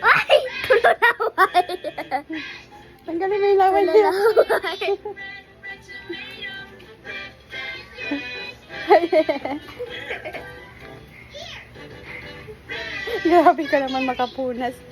Ay! Tululaway! Tanggalin mo yung laway niya. Tululaway! Grabe ka naman makapunas.